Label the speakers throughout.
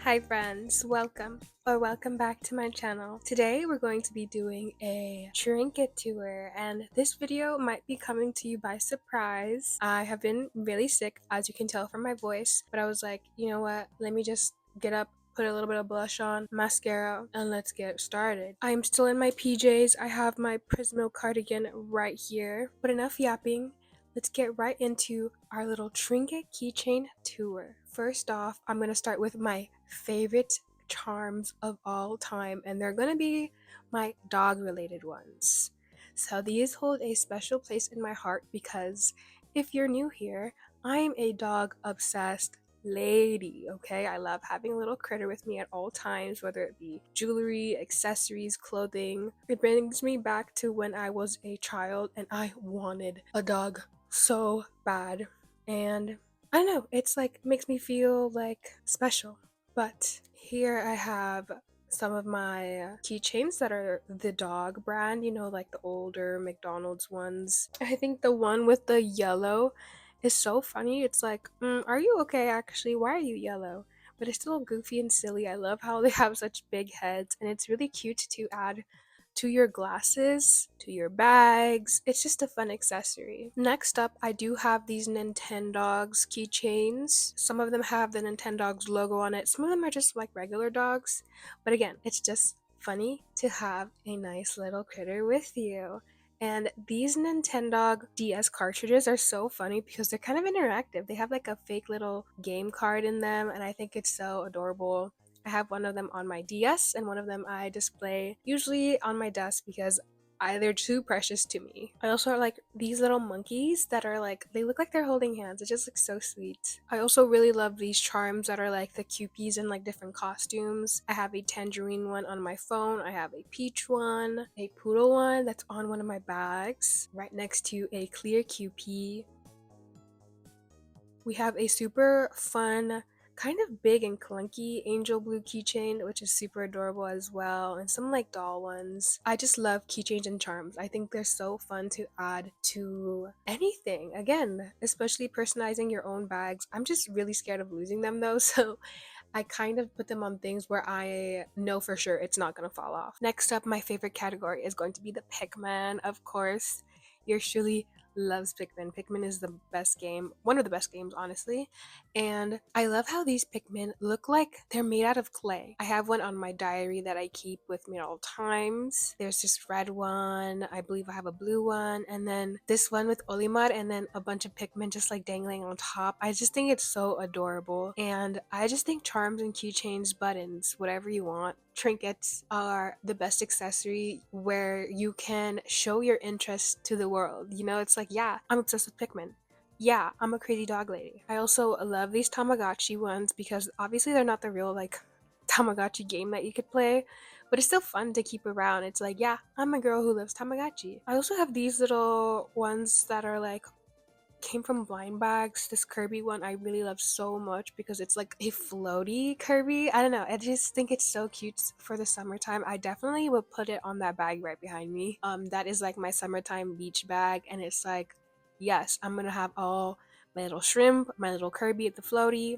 Speaker 1: Hi friends, welcome back to my channel. Today we're going to be doing a trinket tour and this video might be coming to you by surprise. I have been really sick, as you can tell from my voice, but I was like, you know what, let me just get up, put a little bit of blush on, mascara, and let's get started. I'm still in my PJs. I have my Prismo cardigan right here, but enough yapping. Let's get right into our little trinket keychain tour. First off, I'm going to start with my favorite charms of all time, and they're going to be my dog related ones. So these hold a special place in my heart because if you're new here, I'm a dog obsessed lady, okay? I love having a little critter with me at all times, whether it be jewelry, accessories, clothing. It brings me back to when I was a child and I wanted a dog so bad, and I don't know, it's like makes me feel like special. But here I have some of my keychains that are the dog brand, you know, like the older McDonald's ones. I think the one with the yellow is so funny. It's like, are you okay actually? Why are you yellow? But it's still goofy and silly. I love how they have such big heads, and it's really cute to add to your glasses, to your bags. It's just a fun accessory. Next up, I do have these Nintendogs keychains. Some of them have the Nintendogs logo on it. Some of them are just like regular dogs. But again, it's just funny to have a nice little critter with you. And these Nintendog DS cartridges are so funny because they're kind of interactive. They have like a fake little game card in them, and I think it's so adorable. I have one of them on my DS and one of them I display usually on my desk because they're too precious to me. I also like these little monkeys that are like, they look like they're holding hands. It just looks so sweet. I also really love these charms that are like the cupies in like different costumes. I have a tangerine one on my phone. I have a peach one, a poodle one that's on one of my bags, right next to a clear cupie. We have a super fun, kind of big and clunky angel blue keychain, which is super adorable as well, and some like doll ones. I just love keychains and charms. I think they're so fun to add to anything. Again, especially personalizing your own bags. I'm just really scared of losing them though, so I kind of put them on things where I know for sure it's not going to fall off. Next up, my favorite category is going to be the Pikmin, of course. Yours truly loves Pikmin. Pikmin is the best game, one of the best games, honestly. And I love how these Pikmin look like they're made out of clay. I have one on my diary that I keep with me at all times. There's this red one, I believe I have a blue one, and then this one with Olimar, and then a bunch of Pikmin just like dangling on top. I just think it's so adorable. And I just think charms and keychains, buttons, whatever you want, trinkets are the best accessory where you can show your interest to the world. You know, it's like, yeah, I'm obsessed with Pikmin. Yeah, I'm a crazy dog lady. I also love these Tamagotchi ones because obviously they're not the real like Tamagotchi game that you could play, but it's still fun to keep around. It's like, yeah, I'm a girl who loves Tamagotchi. I also have these little ones that are like came from blind bags. This Kirby one I really love so much because it's like a floaty Kirby. I don't know, I just think it's so cute for the summertime. I definitely would put it on that bag right behind me. That is like my summertime beach bag, and it's like, yes, I'm gonna have all my little shrimp, my little Kirby at the floaty.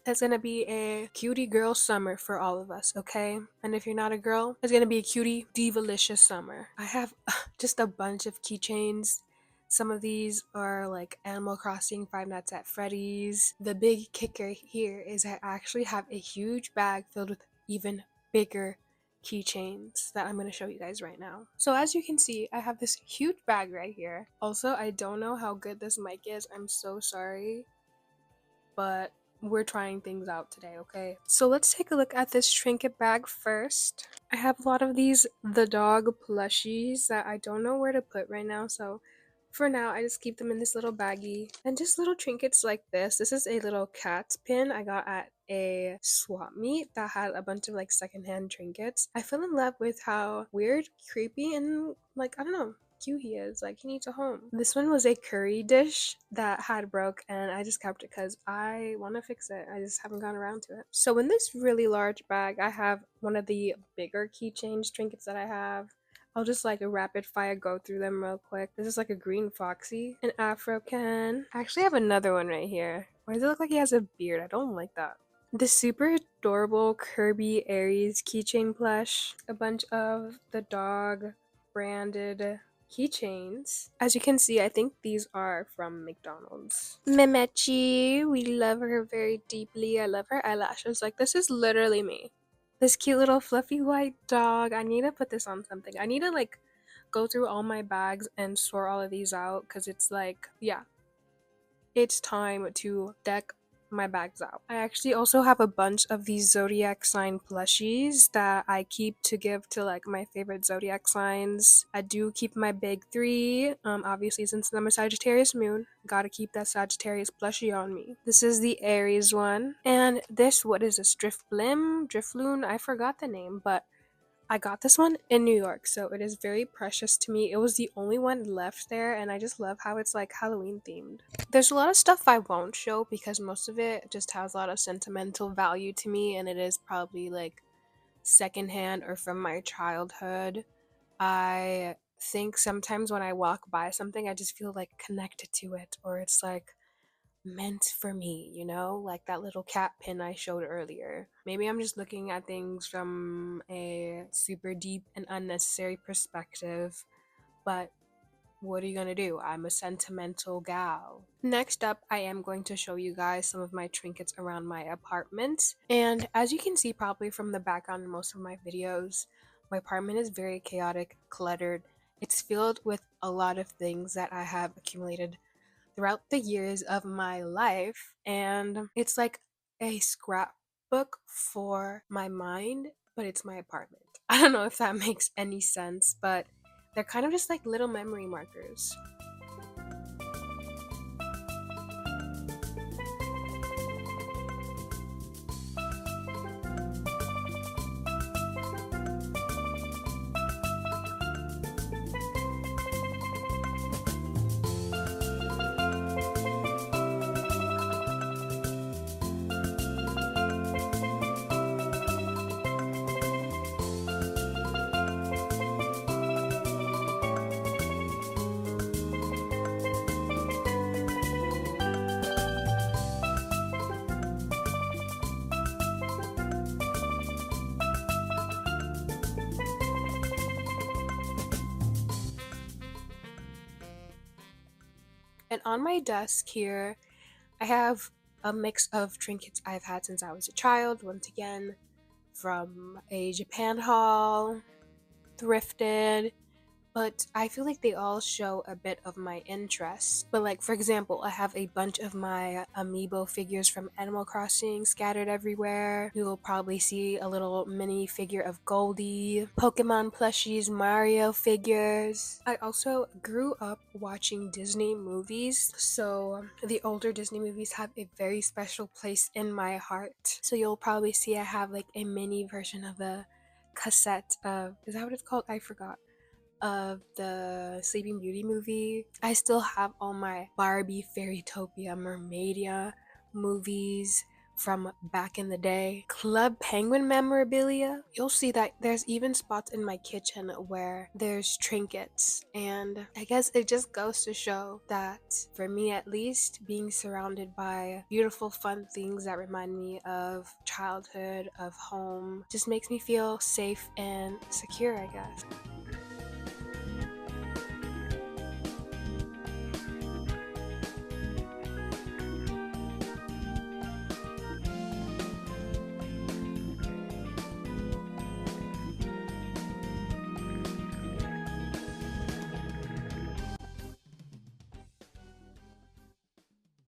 Speaker 1: It's gonna be a cutie girl summer for all of us, okay? And if you're not a girl, it's gonna be a cutie divalicious summer. I have just a bunch of keychains. Some of these are like Animal Crossing, Five Nights at Freddy's. The big kicker here is I actually have a huge bag filled with even bigger keychains that I'm going to show you guys right now. So as you can see, I have this huge bag right here. Also, I don't know how good this mic is. I'm so sorry, but we're trying things out today, okay? So let's take a look at this trinket bag first. I have a lot of these the dog plushies that I don't know where to put right now, so for now I just keep them in this little baggie. And just little trinkets like this. This is a little cat pin I got at a swap meet that had a bunch of like secondhand trinkets. I fell in love with how weird, creepy, and like, I don't know, cute he is. Like, he needs a home. This one was a curry dish that had broke, and I just kept it because I want to fix it. I just haven't gone around to it. So in this really large bag, I have one of the bigger keychains trinkets that I have. I'll just like a rapid fire go through them real quick. This is like a green foxy, an afro can. I actually have another one right here. Why does it look like he has a beard? I don't like that. The super adorable Kirby Aries keychain plush, a bunch of the dog branded keychains. As you can see, I think these are from McDonald's. Memechi, we love her very deeply. I love her eyelashes. Like, this is literally me. This cute little fluffy white dog. I need to put this on something. I need to like go through all my bags and sort all of these out because it's like, yeah, it's time to deck my bags out. I actually also have a bunch of these zodiac sign plushies that I keep to give to like my favorite zodiac signs. I do keep my big three. Obviously since I'm a Sagittarius moon, gotta keep that Sagittarius plushie on me. This is the Aries one. And this, what is this? Drifloon? I forgot the name, but I got this one in New York, so it is very precious to me. It was the only one left there, and I just love how it's like Halloween themed. There's a lot of stuff I won't show because most of it just has a lot of sentimental value to me, and it is probably like secondhand or from my childhood. I think sometimes when I walk by something, I just feel like connected to it, or it's like meant for me, you know, like that little cat pin I showed earlier. Maybe I'm just looking at things from a super deep and unnecessary perspective, but what are you gonna do? I'm a sentimental gal. Next up, I am going to show you guys some of my trinkets around my apartment. And as you can see probably from the background in most of my videos, my apartment is very chaotic, cluttered. It's filled with a lot of things that I have accumulated throughout the years of my life, and it's like a scrapbook for my mind, but it's my apartment. I don't know if that makes any sense, but they're kind of just like little memory markers. And on my desk here, I have a mix of trinkets I've had since I was a child, once again, from a Japan haul, thrifted, but I feel like they all show a bit of my interest. But like for example, I have a bunch of my amiibo figures from Animal Crossing scattered everywhere. You will probably see a little mini figure of Goldie, Pokemon plushies, Mario figures. I also grew up watching Disney movies, so the older Disney movies have a very special place in my heart. So you'll probably see I have like a mini version of a cassette of, is that what it's called? I forgot, of the Sleeping Beauty movie. I still have all my Barbie, Fairytopia, Mermaidia movies from back in the day. Club Penguin memorabilia. You'll see that there's even spots in my kitchen where there's trinkets. And I guess it just goes to show that, for me at least, being surrounded by beautiful, fun things that remind me of childhood, of home, just makes me feel safe and secure, I guess.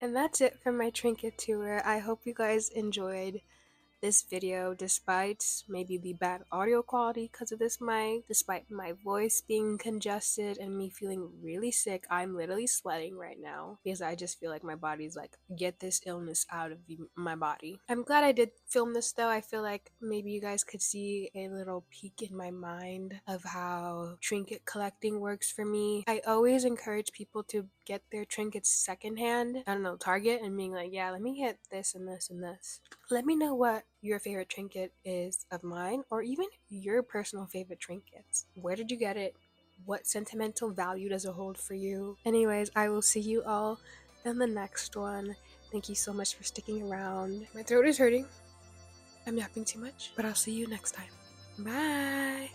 Speaker 1: And that's it for my trinket tour. I hope you guys enjoyed this video despite maybe the bad audio quality because of this mic, despite my voice being congested and me feeling really sick. I'm literally sweating right now because I just feel like my body's like, get this illness out of my body. I'm glad I did film this though. I feel like maybe you guys could see a little peek in my mind of how trinket collecting works for me. I always encourage people to get their trinkets secondhand, I don't know, Target, and being like, yeah, let me get this and this and this. Let me know what your favorite trinket is of mine, or even your personal favorite trinkets. Where did you get it? What sentimental value does it hold for you? Anyways, I will see you all in the next one. Thank you so much for sticking around. My throat is hurting. I'm yapping too much, but I'll see you next time. Bye!